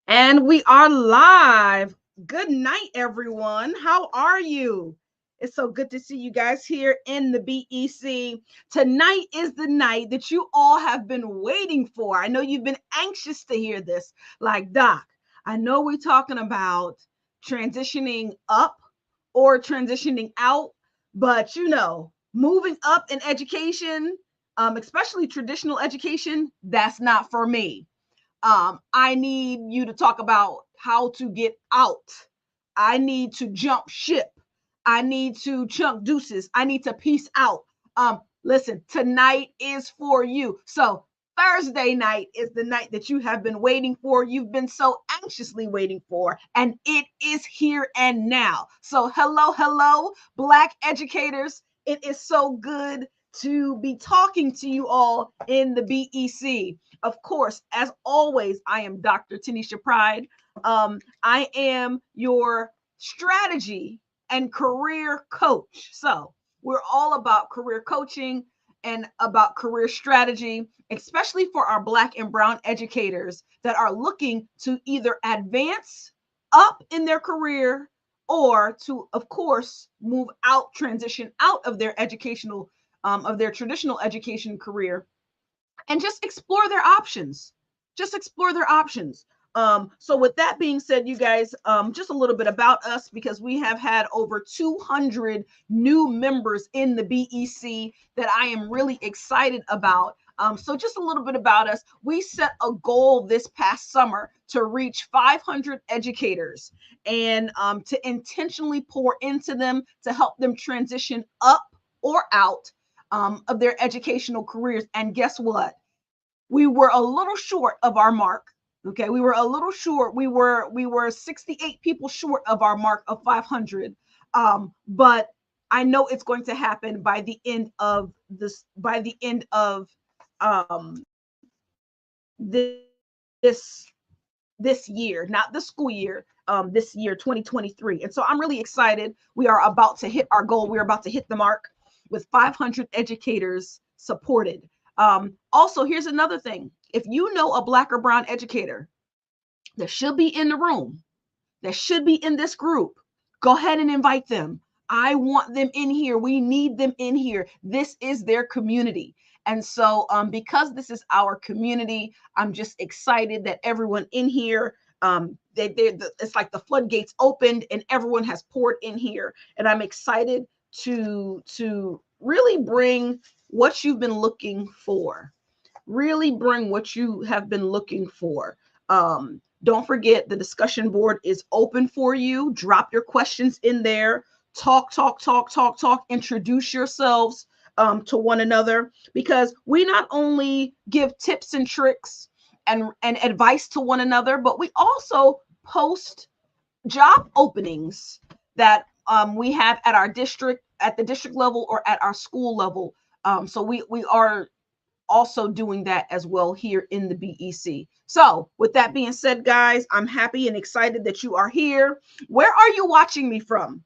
And we are live. Good night, everyone. How are you? It's so good to see you guys here in the BEC. Tonight is the night that you all have been waiting for. I know you've been anxious to hear this. Like, Doc, I know we're talking about transitioning up or transitioning out, but moving up in education, especially traditional education, that's not for me. I need you to talk about how to get out. I need to jump ship. I need to chunk deuces. I need to peace out. Listen, tonight is for you. So Thursday night is the night that you have been waiting for. You've been so anxiously waiting for, and it is here and now. So hello, hello, Black educators. It is so good to be talking to you all in the BEC. Of course, as always, I am Dr. Tanisha Pride. I am your strategy and career coach. So we're all about career coaching and about career strategy, especially for our Black and Brown educators that are looking to either advance up in their career or to, of course, move out, transition out of their traditional education career and just explore their options. Just explore their options. So with that being said, you guys, just a little bit about us because we have had over 200 new members in the BEC that I am really excited about. So just a little bit about us. We set a goal this past summer to reach 500 educators and to intentionally pour into them to help them transition up or out of their educational careers. And guess what? We were a little short of our mark. Okay, we were a little short. We were 68 people short of our mark of 500. But I know it's going to happen by the end of this. By the end of this this year, not the school year, this year, 2023. And so I'm really excited. We are about to hit our goal. We're about to hit the mark with 500 educators supported. Also, here's another thing. If you know a Black or Brown educator that should be in the room, that should be in this group, go ahead and invite them. I want them in here. We need them in here. This is their community. And so, because this is our community, I'm just excited that everyone in here, it's like the floodgates opened and everyone has poured in here. And I'm excited to really bring what you've been looking for. Really bring what you have been looking for. Don't forget the discussion board is open for you. Drop your questions in there. Talk, talk, talk, talk, talk. Introduce yourselves to one another because we not only give tips and tricks and advice to one another, but we also post job openings that we have at our district, at the district level, or at our school level. So we are also doing that as well here in the BEC. So with that being said, guys, I'm happy and excited that you are here. Where are you watching me from?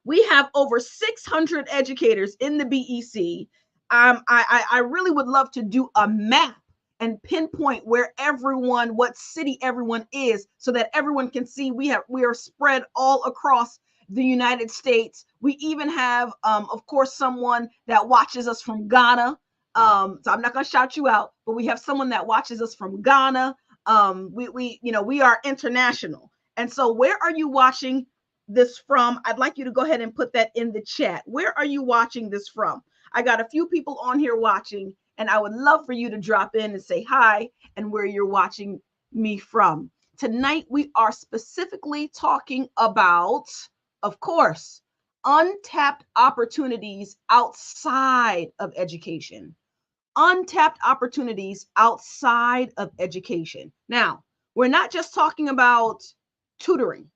We have over 600 educators in the BEC. I really would love to do a map and pinpoint where everyone, what city everyone is, so that everyone can see we are spread all across the United States. We even have, of course, someone that watches us from Ghana. So I'm not going to shout you out, but we have someone that watches us from Ghana. We are international. And so where are you watching this from? I'd like you to go ahead and put that in the chat. Where are you watching this from? I got a few people on here watching, and I would love for you to drop in and say hi and where you're watching me from. Tonight, we are specifically talking about, of course, untapped opportunities outside of education. Untapped opportunities outside of education. Now, we're not just talking about tutoring.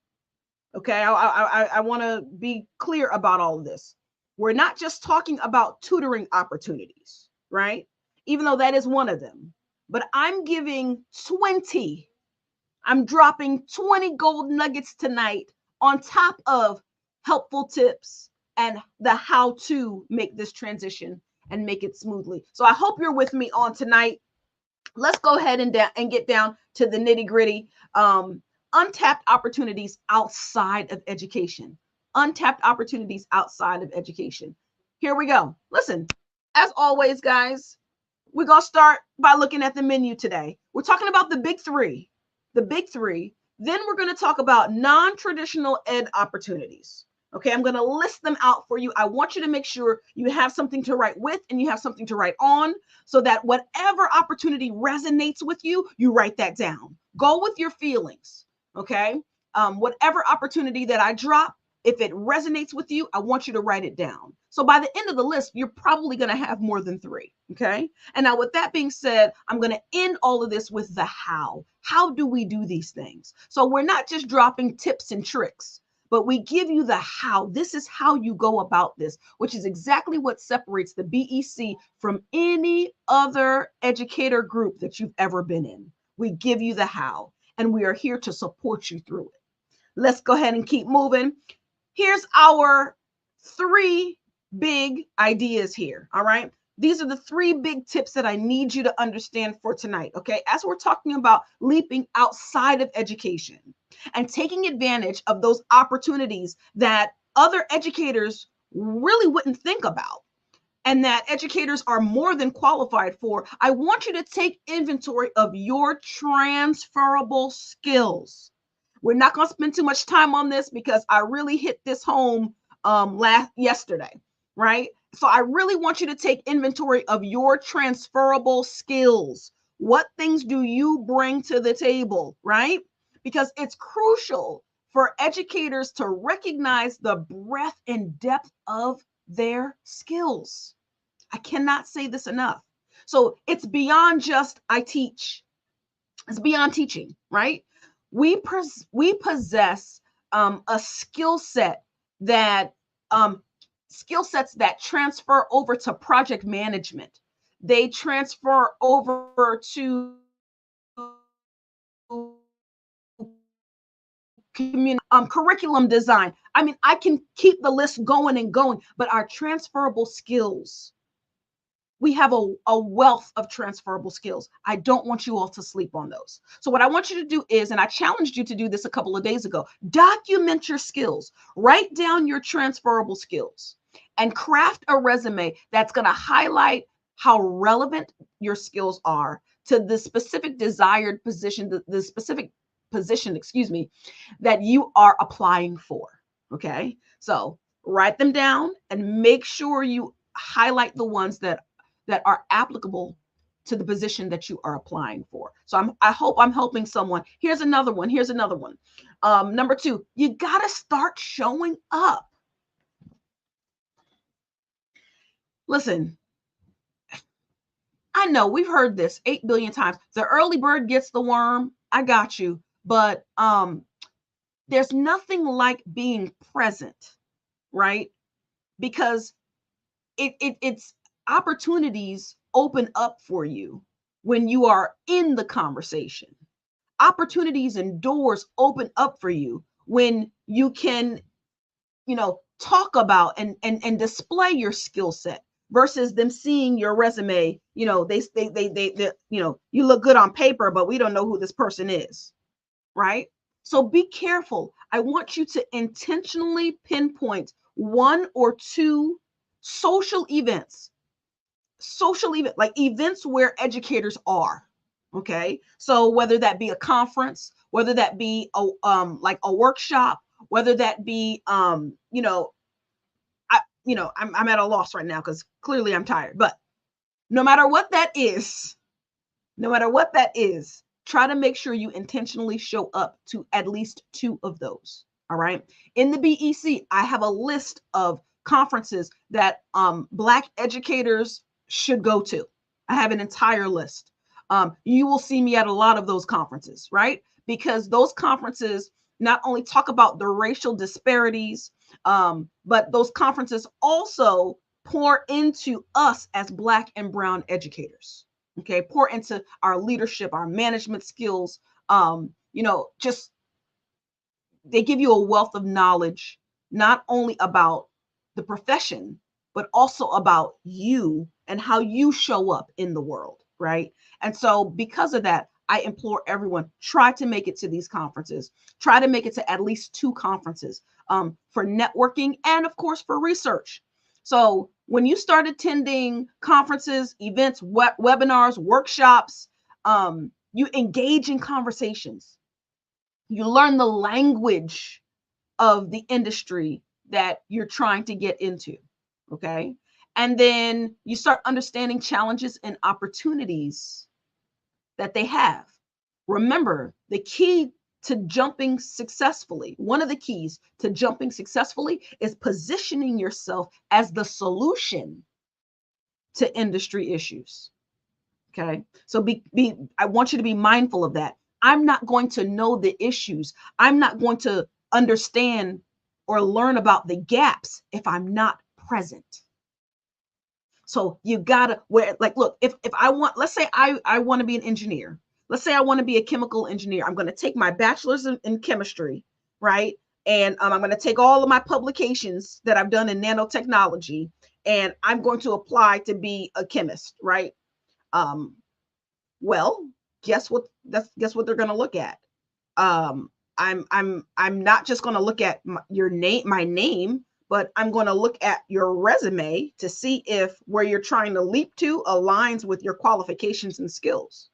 Okay, I want to be clear about all of this. We're not just talking about tutoring opportunities, right? Even though that is one of them. But I'm giving 20, I'm dropping 20 gold nuggets tonight on top of helpful tips and the how to make this transition and make it smoothly. So I hope you're with me on tonight. let's go ahead and get down to the nitty gritty. Untapped opportunities outside of education. Untapped opportunities outside of education. Here we go. Listen, as always, guys, we're going to start by looking at the menu today. We're talking about the big three. The big three. Then we're going to talk about non-traditional ed opportunities. Okay, I'm going to list them out for you. I want you to make sure you have something to write with and you have something to write on, so that whatever opportunity resonates with you, you write that down. Go with your feelings. Okay, whatever opportunity that I drop, if it resonates with you, I want you to write it down. So by the end of the list, you're probably going to have more than 3. Okay. And now, with that being said, I'm going to end all of this with the how. How do we do these things? So we're not just dropping tips and tricks, but we give you the how. This is how you go about this, which is exactly what separates the BEC from any other educator group that you've ever been in. We give you the how, and we are here to support you through it. Let's go ahead and keep moving. Here's our 3 big ideas here. All right. These are the 3 big tips that I need you to understand for tonight. Okay. As we're talking about leaping outside of education and taking advantage of those opportunities that other educators really wouldn't think about, and that educators are more than qualified for, I want you to take inventory of your transferable skills. We're not going to spend too much time on this because I really hit this home yesterday, right? So I really want you to take inventory of your transferable skills. What things do you bring to the table, right? Because it's crucial for educators to recognize the breadth and depth of their skills. I cannot say this enough. So it's beyond just I teach. It's beyond teaching, right? We possess a skill set that skill sets that transfer over to project management. They transfer over to curriculum design. I mean, I can keep the list going and going, but our transferable skills, we have a wealth of transferable skills. I don't want you all to sleep on those. So what I want you to do is, and I challenged you to do this a couple of days ago, document your skills, write down your transferable skills, and craft a resume that's going to highlight how relevant your skills are to the specific desired position, the specific position, that you are applying for. Okay. So write them down and make sure you highlight the ones that are applicable to the position that you are applying for. So I hope I'm helping someone. Here's another one. Number 2, you got to start showing up. Listen, I know we've heard this 8 billion times. The early bird gets the worm. I got you. But there's nothing like being present, right? Because it's opportunities open up for you when you are in the conversation. Opportunities and doors open up for you when you can, talk about and display your skill set versus them seeing your resume. They you look good on paper, but we don't know who this person is, right? So be careful. I want you to intentionally pinpoint 1 or 2 social events, like events where educators are. Okay. So whether that be a conference, whether that be like a workshop, whether that be I'm at a loss right now because clearly I'm tired. But no matter what that is, try to make sure you intentionally show up to at least 2 of those. All right. In the BEC, I have a list of conferences that Black educators should go to. I have an entire list. You will see me at a lot of those conferences, right? Because those conferences not only talk about the racial disparities, but those conferences also pour into us as Black and brown educators. Okay, pour into our leadership, our management skills. Just they give you a wealth of knowledge, not only about the profession, but also about you and how you show up in the world. right? And so because of that, I implore everyone, try to make it to these conferences. Try to make it to at least 2 conferences for networking and, of course, for research. So when you start attending conferences, events, webinars, workshops, you engage in conversations. You learn the language of the industry that you're trying to get into. Okay. And then you start understanding challenges and opportunities that they have. Remember, the key to jumping successfully, one of the keys to jumping successfully is positioning yourself as the solution to industry issues. Okay. So I want you to be mindful of that. I'm not going to know the issues. I'm not going to understand or learn about the gaps if I'm not present. So you gotta look, if I want, let's say I want to be an engineer. Let's say I want to be a chemical engineer. I'm going to take my bachelor's in chemistry, right? And I'm going to take all of my publications that I've done in nanotechnology, and I'm going to apply to be a chemist, right? Well, guess what? Guess what they're going to look at. I'm not just going to look at my name, but I'm going to look at your resume to see if where you're trying to leap to aligns with your qualifications and skills.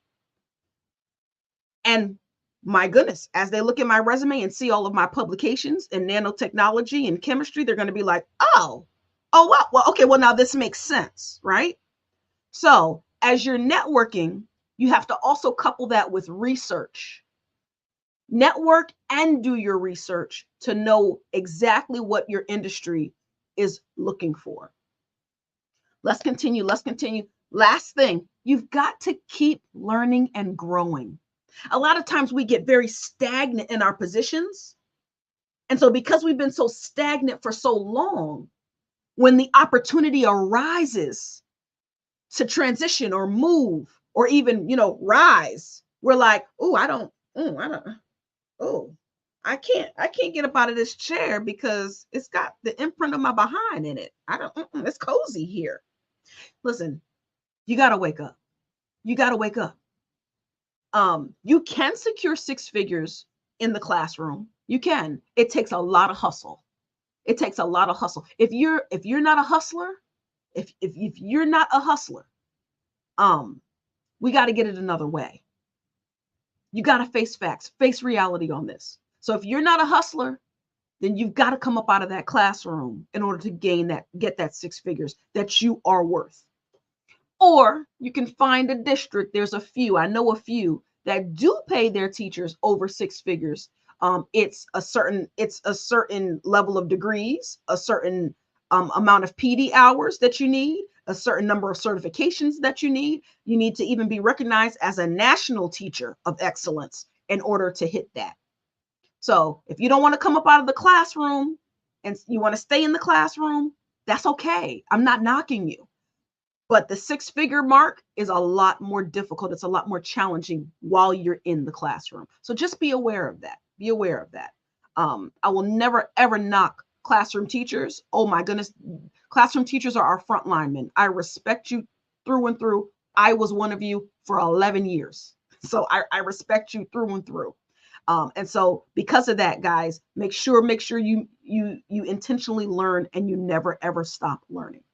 And my goodness, as they look at my resume and see all of my publications in nanotechnology and chemistry, they're going to be like, oh, well, okay, well, now this makes sense, right? So as you're networking, you have to also couple that with research. Network and do your research to know exactly what your industry is looking for. Let's continue. Last thing, you've got to keep learning and growing. A lot of times we get very stagnant in our positions. And so because we've been so stagnant for so long, when the opportunity arises to transition or move or even, rise, we're like, I can't get up out of this chair because it's got the imprint of my behind in it. It's cozy here. Listen, you got to wake up. You got to wake up. You can secure 6 figures in the classroom. You can. It takes a lot of hustle. It takes a lot of hustle. If you're not a hustler, if you're not a hustler, we got to get it another way. You got to face facts, face reality on this. So if you're not a hustler, then you've got to come up out of that classroom in order to get that 6 figures that you are worth. Or you can find a district. There's a few, I know a few that do pay their teachers over 6 figures. It's a certain level of degrees, a certain amount of PD hours that you need, a certain number of certifications that you need. You need to even be recognized as a national teacher of excellence in order to hit that. So if you don't want to come up out of the classroom and you want to stay in the classroom, that's okay. I'm not knocking you. But the 6-figure mark is a lot more difficult. It's a lot more challenging while you're in the classroom. So just be aware of that. Be aware of that. I will never, ever knock classroom teachers. Oh my goodness. Classroom teachers are our front linemen. I respect you through and through. I was one of you for 11 years. So I respect you through and through. And so because of that, guys, make sure you intentionally learn and you never, ever stop learning.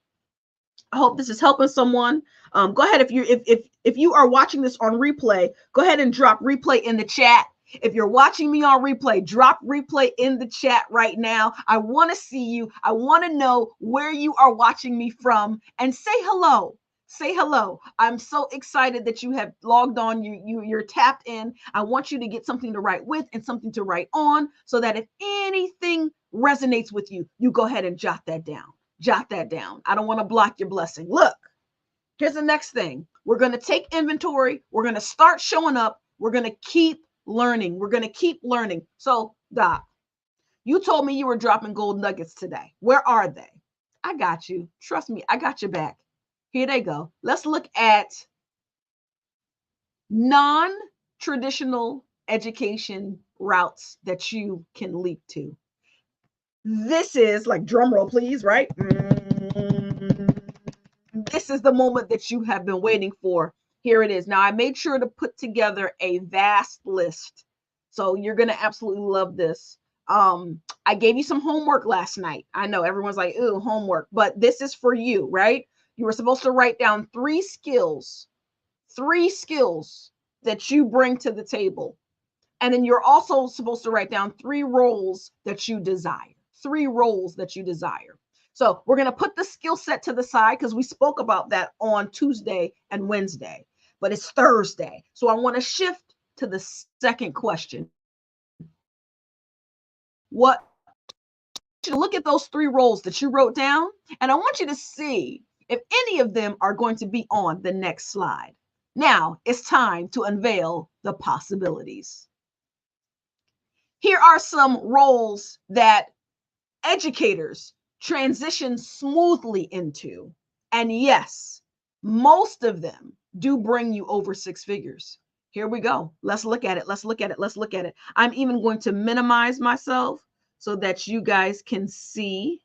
I hope this is helping someone. Go ahead. If you are watching this on replay, go ahead and drop replay in the chat. If you're watching me on replay, drop replay in the chat right now. I want to see you. I want to know where you are watching me from, and say hello. Say hello. I'm so excited that you have logged on. You're tapped in. I want you to get something to write with and something to write on, so that if anything resonates with you, you go ahead and jot that down. Jot that down. I don't want to block your blessing. Look, here's the next thing. We're going to take inventory. We're going to start showing up. We're going to keep learning. We're going to keep learning. So, Doc, you told me you were dropping gold nuggets today. Where are they? I got you. Trust me, I got your back. Here they go. Let's look at non-traditional education routes that you can leap to. This is like, drum roll, please, right? This is the moment that you have been waiting for. Here it is. Now, I made sure to put together a vast list. So you're going to absolutely love this. I gave you some homework last night. I know everyone's like, ooh, homework, but this is for you, right? You were supposed to write down three skills that you bring to the table. And then you're also supposed to write down three roles that you desire. So we're going to put the skill set to the side because we spoke about that on Tuesday and Wednesday, but it's Thursday. So I want to shift to the second question. What? You to look at those three roles that you wrote down, and I want you to see if any of them are going to be on the next slide. Now it's time to unveil the possibilities. Here are some roles that educators transition smoothly into. And yes, most of them do bring you over six figures. Here we go. Let's look at it. I'm even going to minimize myself so that you guys can see.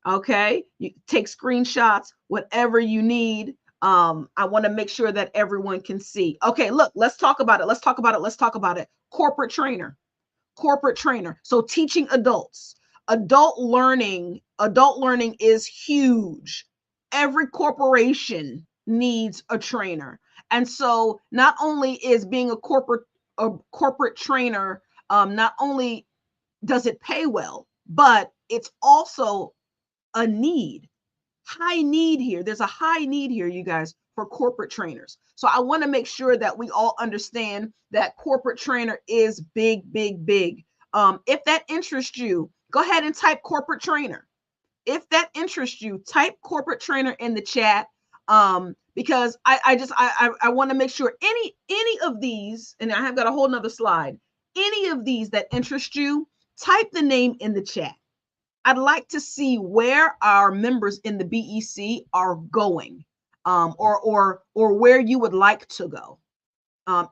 Okay, you take screenshots, whatever you need. I want to make sure that everyone can see. Okay, look, let's talk about it. Corporate trainer. So teaching adults. Adult learning is huge. Every corporation needs a trainer. And so not only is being a corporate trainer, not only does it pay well, but it's also a need. High need here. There's a high need here, you guys, for corporate trainers. So I want to make sure that we all understand that corporate trainer is big. If that interests you, go ahead and type corporate trainer. If that interests you, type corporate trainer in the chat. Because I want to make sure any of these, and I have got a whole nother slide, any of these that interest you, type the name in the chat. I'd like to see where our members in the BEC are going, or where you would like to go,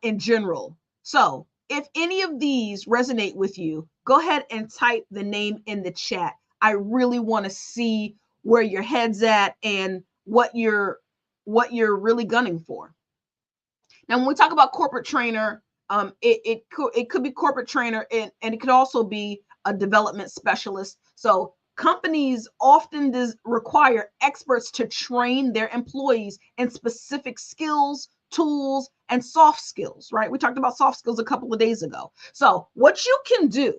in general. So if any of these resonate with you, go ahead and type the name in the chat. I really want to see where your head's at and what you're really gunning for. Now, when we talk about corporate trainer, it could be corporate trainer, and it could also be a development specialist. So companies often require experts to train their employees in specific skills, tools, and soft skills, right? We talked about soft skills a couple of days ago. So what you can do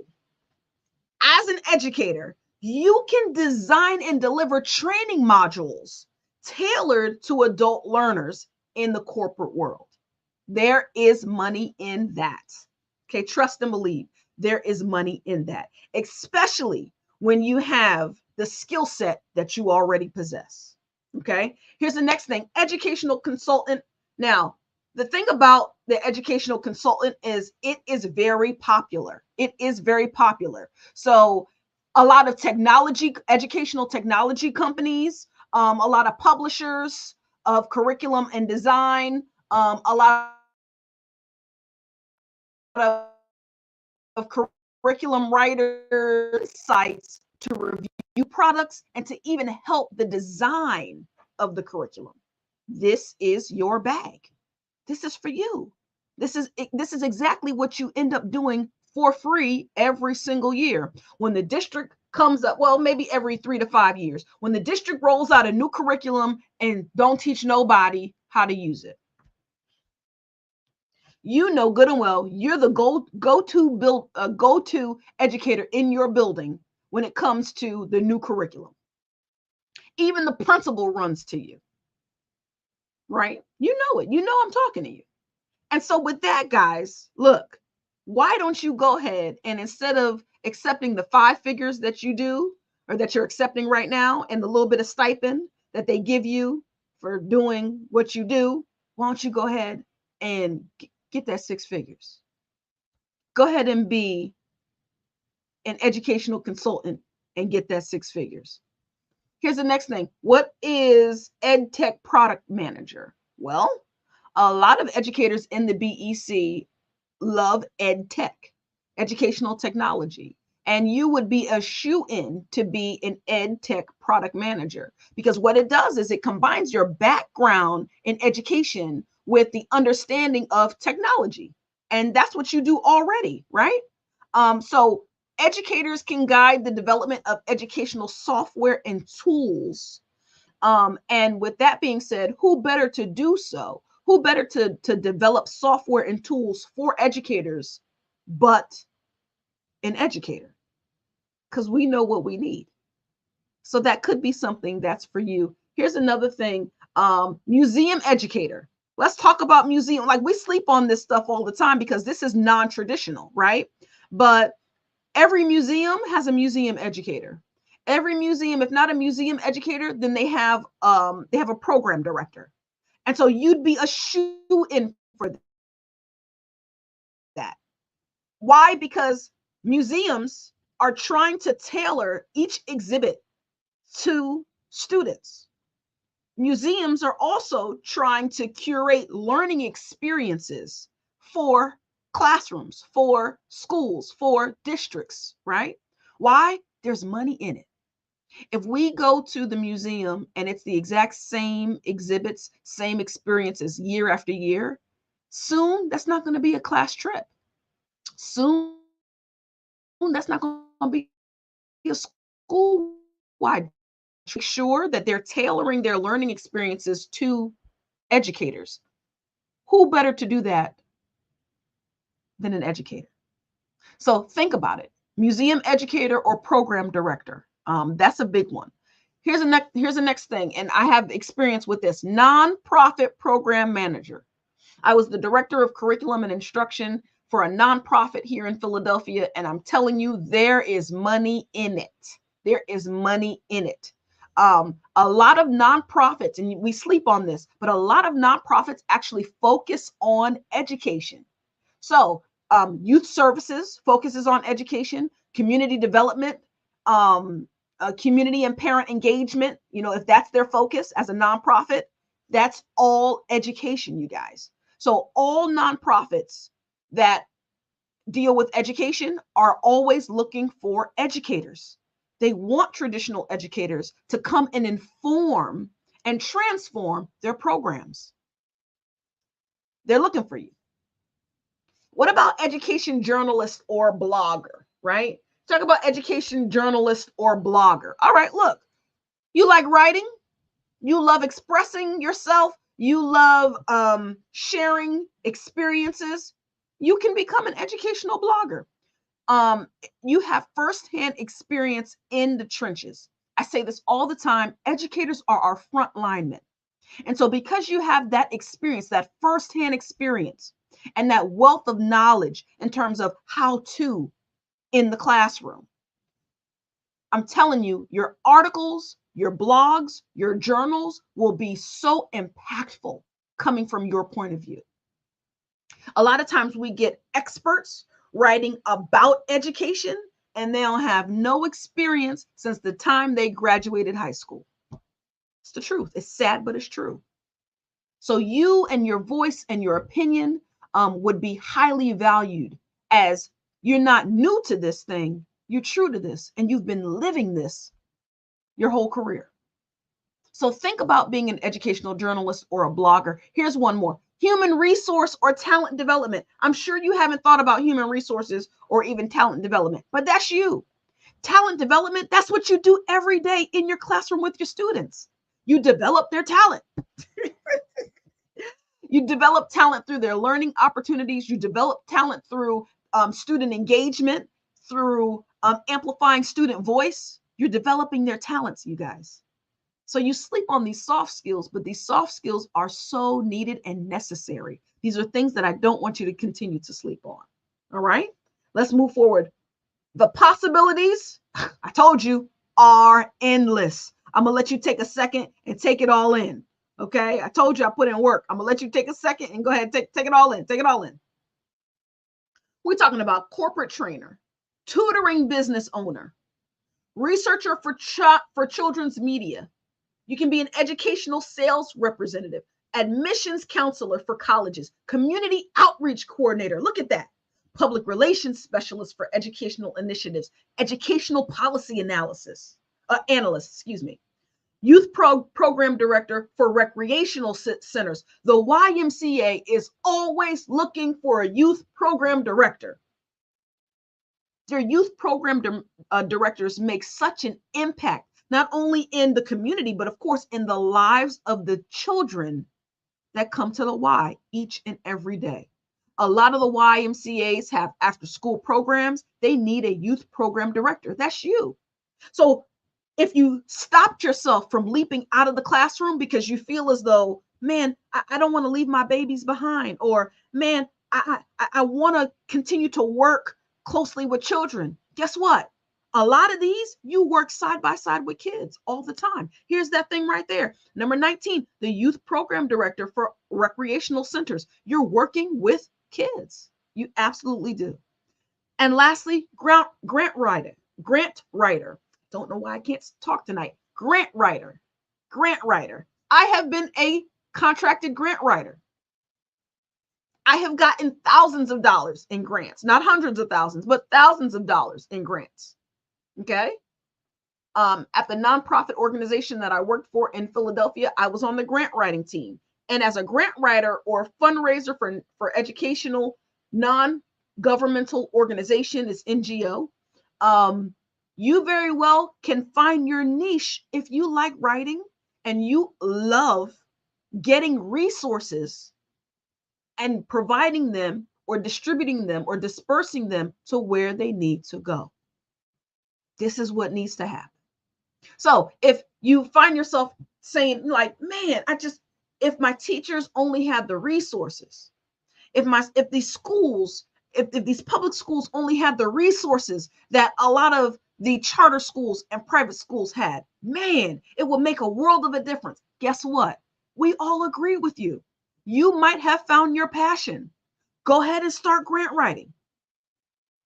as an educator, you can design and deliver training modules tailored to adult learners in the corporate world. There is money in that. Okay, trust and believe. There is money in that, especially when you have the skill set that you already possess. Okay, here's the next thing, educational consultant. Now, the thing about the educational consultant is it is very popular. So a lot of educational technology companies, a lot of publishers of curriculum and design, a lot of curriculum writer sites to review products and to even help the design of the curriculum. This is your bag. This is for you. This is exactly what you end up doing for free every single year. When the district comes up, well, maybe every 3 to 5 years, when the district rolls out a new curriculum and don't teach nobody how to use it. You know good and well you're the go-to educator in your building when it comes to the new curriculum. Even the principal runs to you, right? You know it. You know I'm talking to you. And so with that, guys, look, why don't you go ahead and instead of accepting the 5 figures that you do or that you're accepting right now and the little bit of stipend that they give you for doing what you do, why don't you go ahead and get that 6 figures? Go ahead and be an educational consultant and get that 6 figures. Here's the next thing. What is ed tech product manager? Well, a lot of educators in the BEC love ed tech, educational technology. And you would be a shoe-in to be an ed tech product manager, because what it does is it combines your background in education with the understanding of technology. And that's what you do already, right? So educators can guide the development of educational software and tools. And with that being said, who better to do so? Who better to develop software and tools for educators but an educator? Because we know what we need. So that could be something that's for you. Here's another thing, museum educator. Let's talk about museum. Like, we sleep on this stuff all the time because this is non-traditional, right? But every museum has a museum educator. Every museum, if not a museum educator, then they have a program director. And so you'd be a shoe in for that. Why? Because museums are trying to tailor each exhibit to students. Museums are also trying to curate learning experiences for classrooms, for schools, for districts, right? Why? There's money in it. If we go to the museum and it's the exact same exhibits, same experiences year after year, soon that's not going to be a class trip. Soon that's not going to be a school-wide. Make sure that they're tailoring their learning experiences to educators. Who better to do that than an educator? So think about it. Museum educator or program director. That's a big one. Here's the next thing, and I have experience with this. Nonprofit program manager. I was the director of curriculum and instruction for a nonprofit here in Philadelphia, and I'm telling you, there is money in it. There is money in it. A lot of nonprofits, and we sleep on this, but a lot of nonprofits actually focus on education. So youth services focuses on education, community development, community and parent engagement. You know, if that's their focus as a nonprofit, that's all education, you guys. So all nonprofits that deal with education are always looking for educators. They want traditional educators to come and inform and transform their programs. They're looking for you. What about education journalist or blogger, right? Talk about education journalist or blogger. All right, look, you like writing, you love expressing yourself, you love sharing experiences. You can become an educational blogger. You have firsthand experience in the trenches. I say this all the time. Educators are our front linemen. And so because you have that experience, that firsthand experience, and that wealth of knowledge in terms of how to in the classroom, I'm telling you, your articles, your blogs, your journals will be so impactful coming from your point of view. A lot of times we get experts writing about education and they'll have no experience since the time they graduated high school. It's the truth. It's sad, but it's true. So you and your voice and your opinion would be highly valued, as you're not new to this thing. You're true to this and you've been living this your whole career. So think about being an educational journalist or a blogger. Here's one more: human resource or talent development. I'm sure you haven't thought about human resources or even talent development, but that's you. Talent development, that's what you do every day in your classroom with your students. You develop their talent. You develop talent through their learning opportunities. You develop talent through student engagement, through amplifying student voice. You're developing their talents, you guys. So you sleep on these soft skills, but these soft skills are so needed and necessary. These are things that I don't want you to continue to sleep on. All right, let's move forward. The possibilities, I told you, are endless. I'm gonna let you take a second and take it all in. Okay, I told you I put in work. I'm gonna let you take a second and go ahead and take it all in. Take it all in. We're talking about corporate trainer, tutoring business owner, researcher for children's media. You can be an educational sales representative, admissions counselor for colleges, community outreach coordinator. Look at that. Public relations specialist for educational initiatives, educational policy analyst, excuse me. program director for recreational centers. The YMCA is always looking for a youth program director. Their youth program directors make such an impact, not only in the community, but of course in the lives of the children that come to the Y each and every day. A lot of the YMCAs have after school programs. They need a youth program director. That's you. So if you stopped yourself from leaping out of the classroom because you feel as though, man, I don't want to leave my babies behind, or man, I want to continue to work closely with children. Guess what? A lot of these, you work side by side with kids all the time. Here's that thing right there. Number 19, the youth program director for recreational centers. You're working with kids. You absolutely do. And lastly, grant writer. Don't know why I can't talk tonight. Grant writer. I have been a contracted grant writer. I have gotten thousands of dollars in grants, not hundreds of thousands, but thousands of dollars in grants. Okay. At the nonprofit organization that I worked for in Philadelphia, I was on the grant writing team. And as a grant writer or fundraiser for educational non-governmental organization, is NGO, you very well can find your niche if you like writing and you love getting resources and providing them or distributing them or dispersing them to where they need to go. This is what needs to happen. So if you find yourself saying like, man, if my teachers only had the resources, if these schools, if these public schools only had the resources that a lot of the charter schools and private schools had, man, it would make a world of a difference. Guess what? We all agree with you. You might have found your passion. Go ahead and start grant writing.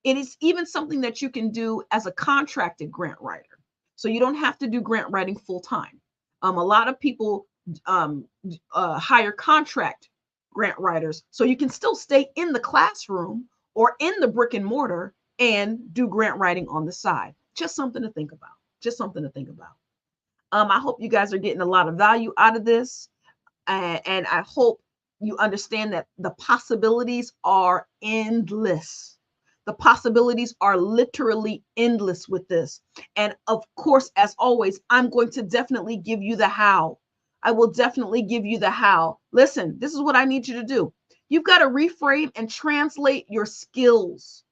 It is even something that you can do as a contracted grant writer. So you don't have to do grant writing full time. A lot of people hire contract grant writers, so you can still stay in the classroom or in the brick and mortar and do grant writing on the side. Just something to think about. I hope you guys are getting a lot of value out of this. And I hope you understand that the possibilities are endless. The possibilities are literally endless with this. And of course, as always, I'm going to definitely give you the how. I will definitely give you the how. Listen, this is what I need you to do. You've got to reframe and translate your skills.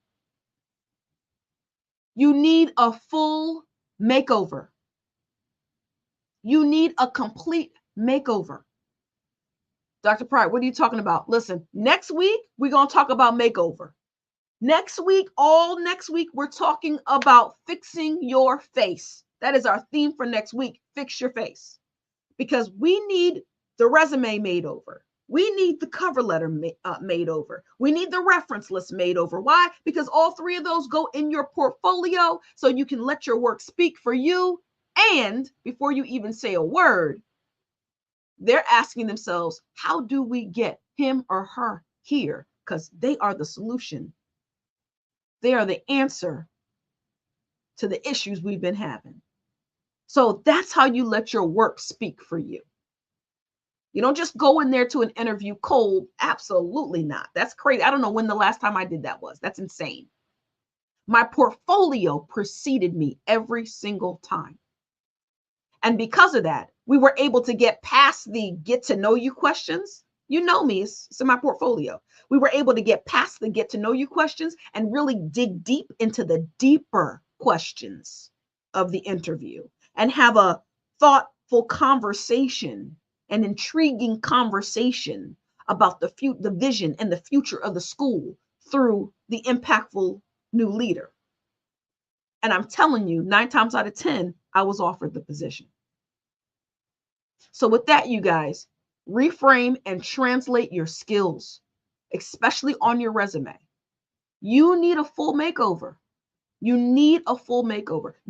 You need a full makeover. You need a complete makeover. Dr. Pride, what are you talking about? Listen, next week, we're going to talk about makeover. All next week, we're talking about fixing your face. That is our theme for next week, fix your face. Because we need the resume made over. We need the cover letter made over. We need the reference list made over. Why? Because all three of those go in your portfolio so you can let your work speak for you. And before you even say a word, they're asking themselves, how do we get him or her here? Because they are the solution. They are the answer to the issues we've been having. So that's how you let your work speak for you. You don't just go in there to an interview cold. Absolutely not. That's crazy. I don't know when the last time I did that was. That's insane. My portfolio preceded me every single time. And because of that, we were able to get past the get to know you questions. You know me, it's in my portfolio. We were able to get past the get to know you questions and really dig deep into the deeper questions of the interview and have a thoughtful conversation, an intriguing conversation about the vision and the future of the school through the impactful new leader. And I'm telling you, 9 times out of 10, I was offered the position. So with that, you guys, reframe and translate your skills, especially on your resume. You need a full makeover.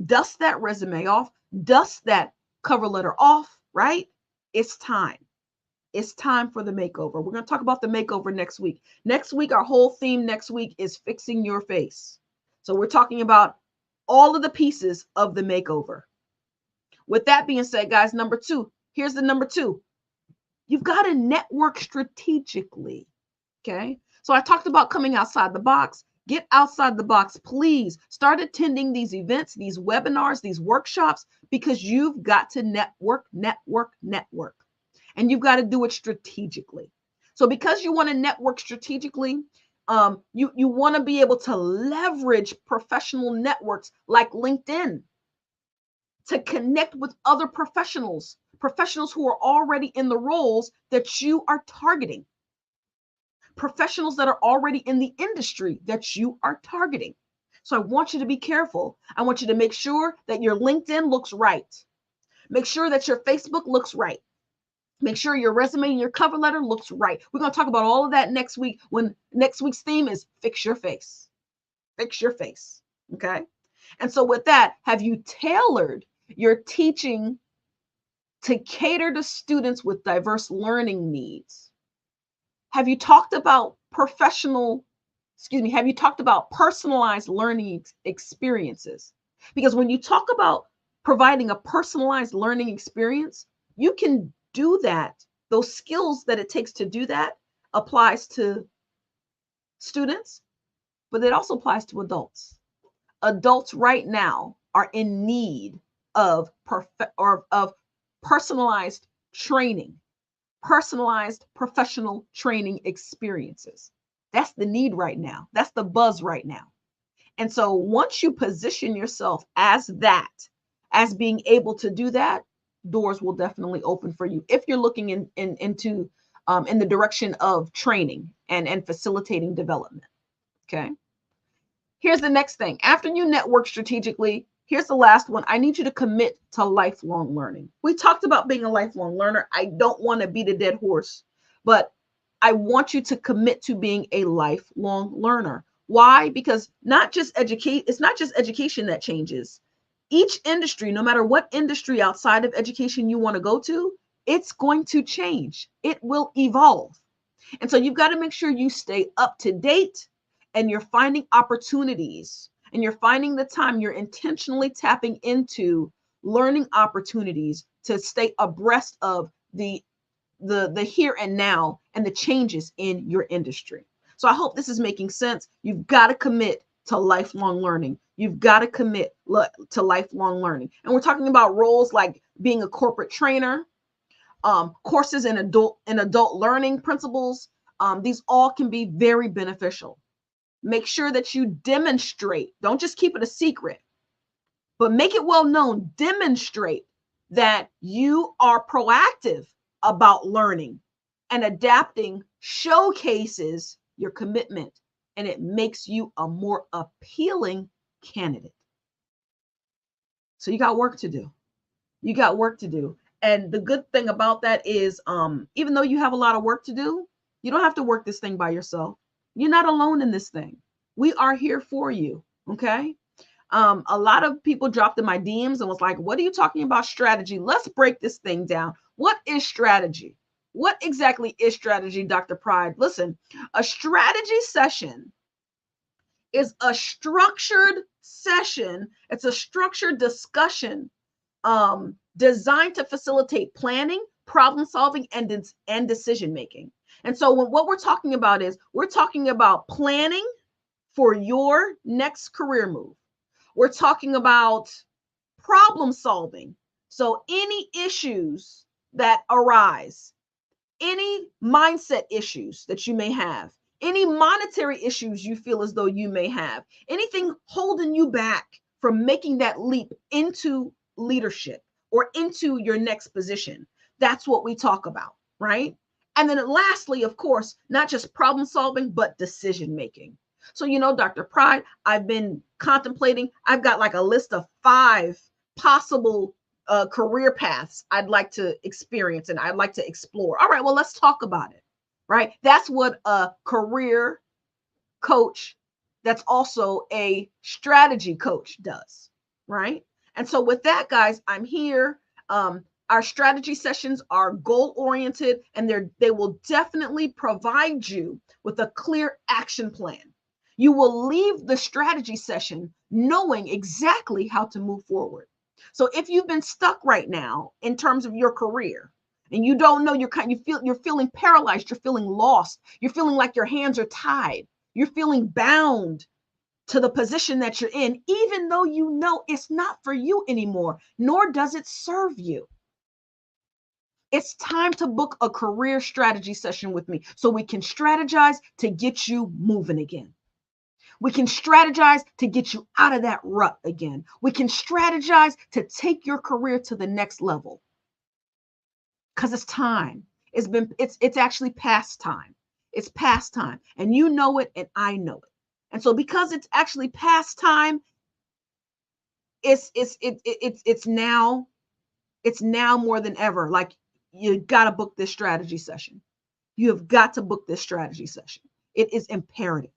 Dust that resume off, dust that cover letter off, right? It's time. It's time for the makeover. We're going to talk about the makeover next week. Next week, our whole theme next week is fixing your face. So we're talking about all of the pieces of the makeover. With that being said, guys, number two, here's the number two. You've got to network strategically. Okay. So I talked about coming outside the box. Get outside the box, please. Start attending these events, these webinars, these workshops, because you've got to network, network, network. And you've got to do it strategically. So because you want to network strategically, you want to be able to leverage professional networks like LinkedIn to connect with other professionals who are already in the roles that you are targeting, professionals that are already in the industry that you are targeting. So I want you to be careful. I want you to make sure that your LinkedIn looks right. Make sure that your Facebook looks right. Make sure your resume and your cover letter looks right. We're going to talk about all of that next week, when next week's theme is fix your face. Fix your face. Okay. And so with that, have you tailored your teaching to cater to students with diverse learning needs? Have you talked about have you talked about personalized learning experiences? Because when you talk about providing a personalized learning experience, you can do that. Those skills that it takes to do that applies to students, but it also applies to adults. Adults right now are in need of personalized training, personalized professional training experiences. That's the need right now. That's the buzz right now. And so once you position yourself as that, as being able to do that, doors will definitely open for you if you're looking into in the direction of training and facilitating development. Okay. Here's the next thing. After you network strategically, here's the last one. I need you to commit to lifelong learning. We talked about being a lifelong learner. I don't want to beat a dead horse, but I want you to commit to being a lifelong learner. Why? Because it's not just education that changes. Each industry, no matter what industry outside of education you want to go to, it's going to change. It will evolve. And so you've got to make sure you stay up to date, and you're finding opportunities, and you're finding the time, you're intentionally tapping into learning opportunities to stay abreast of the here and now and the changes in your industry. So I hope this is making sense. You've got to commit to lifelong learning. You've got to commit to lifelong learning. And we're talking about roles like being a corporate trainer, courses in adult learning principles. These all can be very beneficial. Make sure that you demonstrate. Don't just keep it a secret, but make it well known. Demonstrate that you are proactive about learning and adapting, showcases your commitment, and it makes you a more appealing candidate. So you got work to do. You got work to do. And the good thing about that is, even though you have a lot of work to do, you don't have to work this thing by yourself. You're not alone in this thing. We are here for you. Okay. A lot of people dropped in my DMs and was like, what are you talking about strategy? Let's break this thing down. What is strategy? What exactly is strategy, Dr. Pride? Listen, a strategy session is a structured session. It's a structured discussion designed to facilitate planning, problem solving, and decision making. And so what we're talking about is we're talking about planning for your next career move. We're talking about problem solving. So any issues that arise, any mindset issues that you may have, any monetary issues you feel as though you may have, anything holding you back from making that leap into leadership or into your next position. That's what we talk about, right? And then lastly, of course, not just problem solving, but decision making. So, Dr. Pride, I've been contemplating, I've got like a list of 5 possible career paths I'd like to experience and I'd like to explore. All right, well, let's talk about it, right? That's what a career coach that's also a strategy coach does, right? And so with that, guys, I'm here. Our strategy sessions are goal-oriented, and they will definitely provide you with a clear action plan. You will leave the strategy session knowing exactly how to move forward. So if you've been stuck right now in terms of your career and you don't know, you're feeling paralyzed, you're feeling lost, you're feeling like your hands are tied, you're feeling bound to the position that you're in, even though you know it's not for you anymore, nor does it serve you. It's time to book a career strategy session with me so we can strategize to get you moving again. We can strategize to get you out of that rut again. We can strategize to take your career to the next level. Because it's time. It's actually past time. It's past time. And you know it and I know it. And so because it's actually past time, it's now more than ever. Like, you got to book this strategy session. You have got to book this strategy session. It is imperative.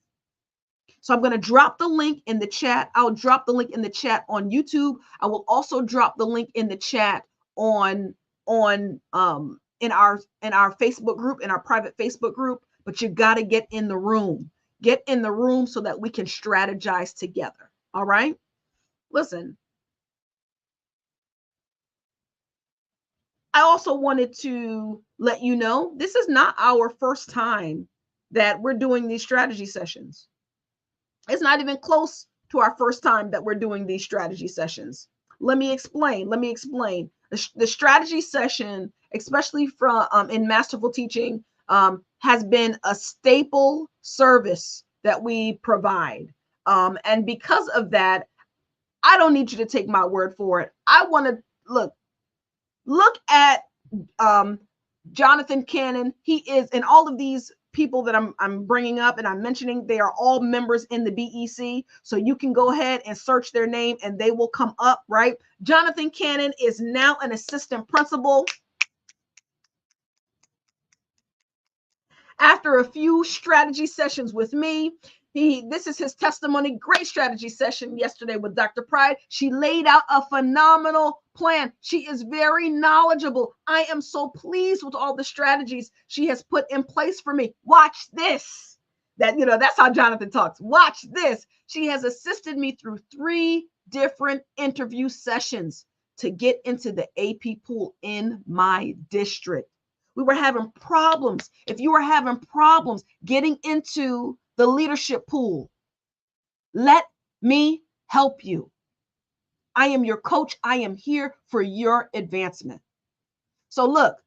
So I'm going to drop the link in the chat. I'll drop the link in the chat on YouTube. I will also drop the link in the chat on in our Facebook group, in our private Facebook group. But you got to get in the room. Get in the room so that we can strategize together. All right? Listen. I also wanted to let you know this is not our first time that we're doing these strategy sessions. It's not even close to our first time that we're doing these strategy sessions. Let me explain. The strategy session, especially from in Masterful Teaching, has been a staple service that we provide. And because of that, I don't need you to take my word for it. I want to look at Jonathan Cannon. He is, and all of these people that I'm bringing up and I'm mentioning, they are all members in the BEC. So you can go ahead and search their name and they will come up, right? Jonathan Cannon is now an assistant principal. After a few strategy sessions with me, this is his testimony. Great strategy session yesterday with Dr. Pride. She laid out a phenomenal plan. She is very knowledgeable. I am so pleased with all the strategies she has put in place for me. Watch this. That's how Jonathan talks. Watch this. She has assisted me through 3 different interview sessions to get into the AP pool in my district. We were having problems. If you are having problems getting into the leadership pool, let me help you. I am your coach. I am here for your advancement. So look,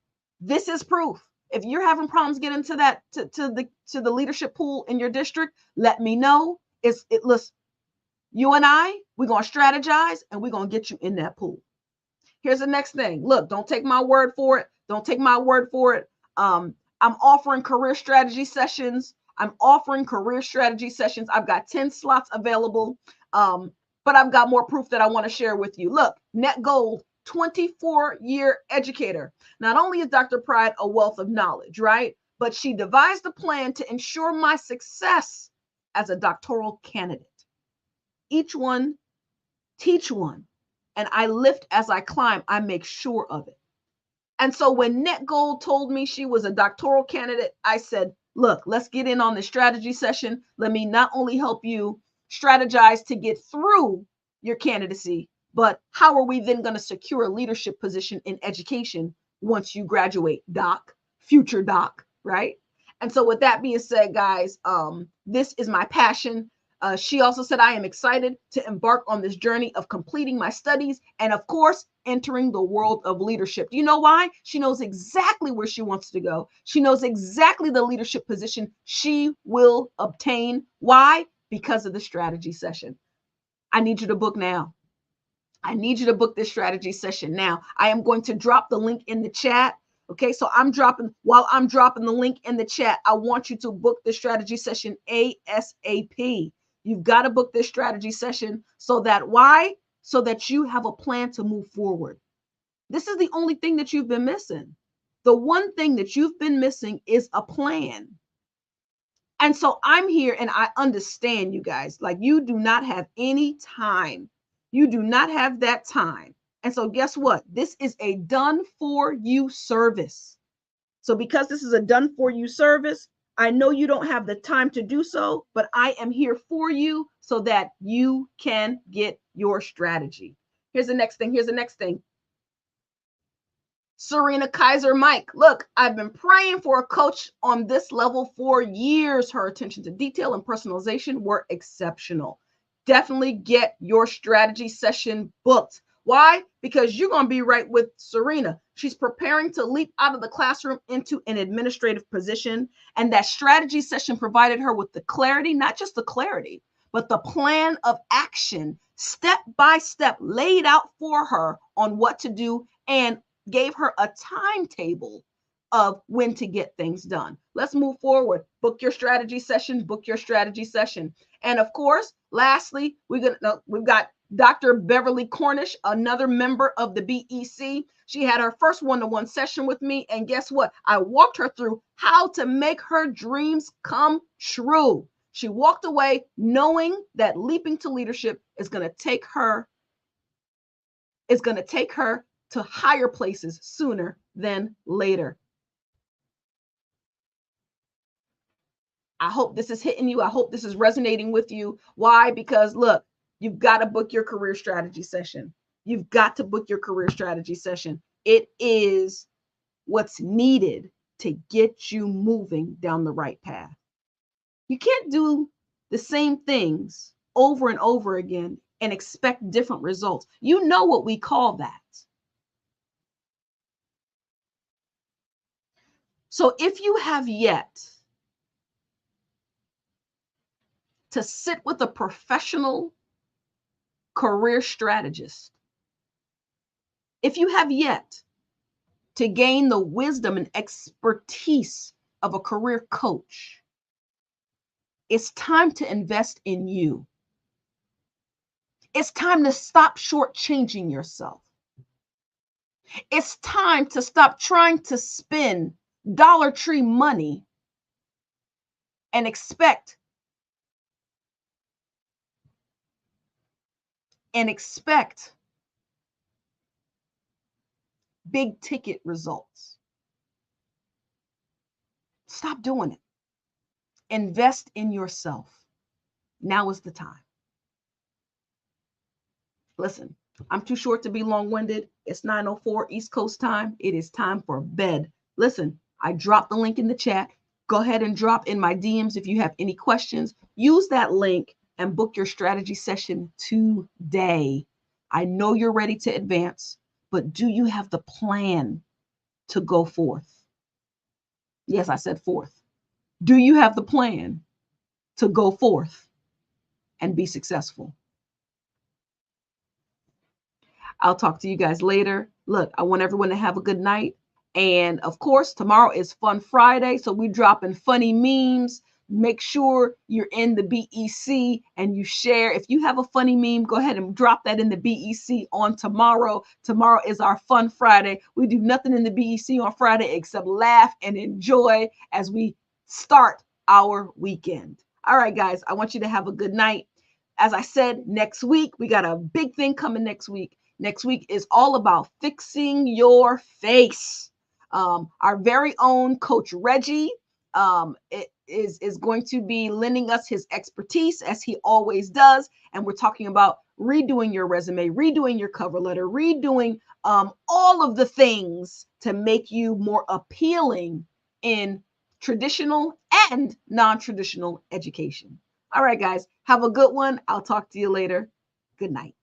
this is proof. If you're having problems getting to that to the leadership pool in your district, let me know. Listen, you and we're gonna strategize and we're gonna get you in that pool. Here's the next thing. Look, don't take my word for it. Don't take my word for it. I'm offering career strategy sessions. I've got 10 slots available. But I've got more proof that I want to share with you. Look, Net Gold, 24-year educator. Not only is Dr. Pride a wealth of knowledge, right? But she devised a plan to ensure my success as a doctoral candidate. Each one, teach one. And I lift as I climb. I make sure of it. And so when Net Gold told me she was a doctoral candidate, I said, look, let's get in on the strategy session. Let me not only help you strategize to get through your candidacy, but how are we then going to secure a leadership position in education once you graduate, future doc, right? And so with that being said, guys, this is my passion. She also said, I am excited to embark on this journey of completing my studies and, of course, entering the world of leadership. Do you know why? She knows exactly where she wants to go. She knows exactly the leadership position she will obtain. Why? Because of the strategy session. I need you to book now. I need you to book this strategy session now. I am going to drop the link in the chat. Okay, so while I'm dropping the link in the chat, I want you to book the strategy session ASAP. You've got to book this strategy session so that why? So that you have a plan to move forward. This is the only thing that you've been missing. The one thing that you've been missing is a plan. And so I'm here and I understand you guys, like you do not have any time. You do not have that time. And so guess what? This is a done for you service. So because this is a done for you service, I know you don't have the time to do so, but I am here for you so that you can get your strategy. Here's the next thing. Here's the next thing. Serena Kaiser Mike. Look, I've been praying for a coach on this level for years. Her attention to detail and personalization were exceptional. Definitely get your strategy session booked. Why? Because you're going to be right with Serena. She's preparing to leap out of the classroom into an administrative position. And that strategy session provided her with the clarity, not just the clarity, but the plan of action, step by step, laid out for her on what to do, and gave her a timetable of when to get things done. Let's move forward. Book your strategy session, book your strategy session. And of course, lastly, we've got Dr. Beverly Cornish, another member of the BEC. She had her first one-to-one session with me. And guess what? I walked her through how to make her dreams come true. She walked away knowing that leaping to leadership is going to take her to higher places sooner than later. I hope this is hitting you. I hope this is resonating with you. Why? Because look, you've got to book your career strategy session. You've got to book your career strategy session. It is what's needed to get you moving down the right path. You can't do the same things over and over again and expect different results. You know what we call that. So if you have yet to sit with a professional career strategist, if you have yet to gain the wisdom and expertise of a career coach, it's time to invest in you. It's time to stop shortchanging yourself. It's time to stop trying to spend Dollar Tree money and expect big ticket results. Stop doing it. Invest in yourself. Now is the time. Listen, I'm too short to be long-winded. It's 9:04 East Coast time. It is time for bed. Listen, I dropped the link in the chat. Go ahead and drop in my DMs if you have any questions. Use that link and book your strategy session today. I know you're ready to advance, but do you have the plan to go forth? Yes, I said forth. Do you have the plan to go forth and be successful? I'll talk to you guys later. Look, I want everyone to have a good night. And of course, tomorrow is Fun Friday. So we're dropping funny memes. Make sure you're in the BEC and you share. If you have a funny meme, go ahead and drop that in the BEC on tomorrow. Tomorrow is our Fun Friday. We do nothing in the BEC on Friday except laugh and enjoy as we start our weekend. All right, guys, I want you to have a good night. As I said, next week, we got a big thing coming next week. Next week is all about fixing your face. Our very own Coach Reggie is going to be lending us his expertise as he always does. And we're talking about redoing your resume, redoing your cover letter, redoing all of the things to make you more appealing in traditional and non-traditional education. All right, guys, have a good one. I'll talk to you later. Good night.